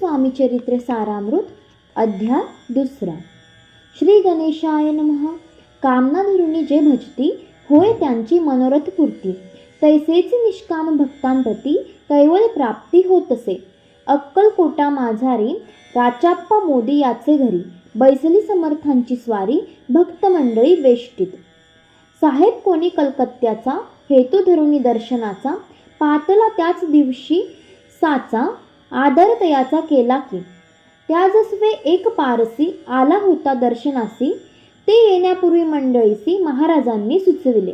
स्वामी चरित्र सारामृत अध्याय 2. श्री गणेशाय नमः. कामना धरुणी जे भजती होय त्यांची मनोरथ पूर्ती. तैसेच निष्काम भक्तांप्रती कैवळ प्राप्ती होतसे. अक्कलकोटा माझारी राचाप्पा मोदी याचे घरी. बैसली समर्थांची स्वारी भक्त मंडळी वेष्टीत. साहेब कोणी कलकत्त्याचा हेतू धरुणी दर्शनाचा. पातला त्याच दिवशी साचा आदर तयाचा केला की. त्याजस्वे एक पारसी आला होता दर्शनासी. ते येण्यापूर्वी मंडळीसी महाराजांनी सुचविले.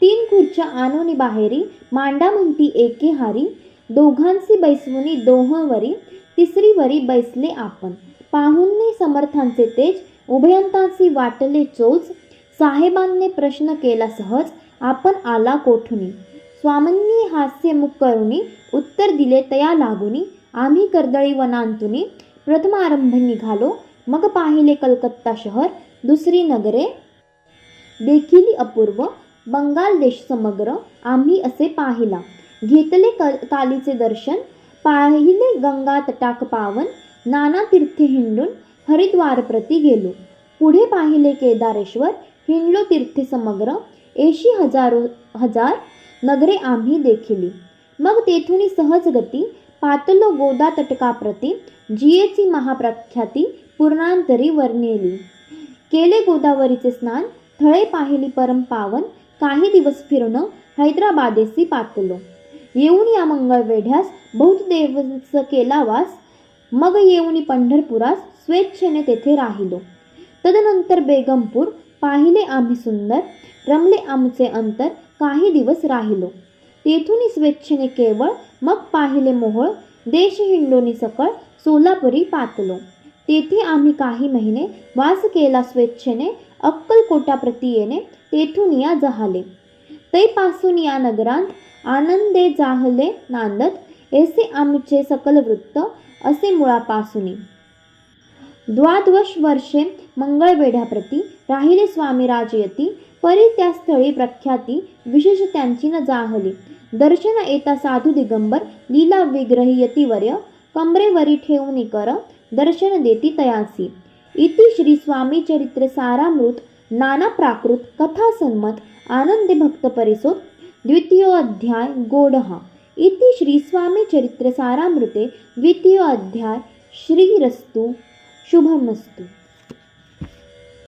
3 खुर्च्या आणूनी बाहेरी मांडा म्हणती एके हारी. दोघांसी बैसवुनी दोहवरी तिसरीवरी बैसले आपण. पाहुणे समर्थांचे तेज उभयंतांसी वाटले चोच. साहेबांनी प्रश्न केला सहज आपण आला कोठुनी. स्वामींनी हास्य मुख करुनी उत्तर दिले तया लागुनी. आम्ही कर्दळी वनांतुनी प्रथम आरंभ निघालो. मग पाहिले कलकत्ता शहर दुसरी नगरे देखील अपूर्व. बंगाल देश समग्र आम्ही असे पाहिला. घेतले कालीचे दर्शन पाहिले गंगा तटाक पावन. नाना तीर्थे हिंडून हरिद्वार प्रती गेलो. पुढे पाहिले केदारेश्वर हिंडलो तीर्थे समग्र. 80,000 नगरे आम्ही देखिली. मग तेथुनी सहज गती पातलो गोदा तटकाप्रती. जियेची महाप्रख्याती पूर्णांतरी वर्णिली. केले गोदावरीचे स्नान थळे पाहिली परम पावन. काही दिवस फिरून हैदराबादेसी पातलो. येऊन या मंगळवेढ्यास बहुत दिवस केला वास. मग येऊन पंढरपुरास स्वेच्छेने तेथे राहिलो. तदनंतर बेगमपूर पाहिले आम्ही सुंदर. रमले आमचे अंतर काही दिवस राहिलो. तेथून स्वेच्छेने केवळ मग पाहिले मोहोळ. देश हिंडोनी सकळ सोलापुरी पातलो. तेथे आम्ही काही महिने वास केला स्वेच्छेने. अक्कलकोटा प्रती येणे तेथून या जहाले. तैपासून या नगरांत आनंदे जाहले नांदत. ऐसे आमचे सकल वृत्त असे मुळापासूनी. द्वादश वर्षे मंगळवेढ्याप्रती राहिले स्वामी राजयती. परी त्या स्थळी प्रख्याती विशेष त्यांची न जाहली. दर्शन येता साधू दिगंबर लीला विग्रही यतिवर्य. कमरेवरी ठेवून कर दर्शन देती तयासी. इति श्री स्वामी चरित्र सारामृत नाना प्राकृत कथा सन्मत आनंदे भक्त परिसोत 2य अध्याय गोडः. इति श्री स्वामी चरित्र सारामृते 2य अध्याय. श्रीरस्तु शुभमस्तु.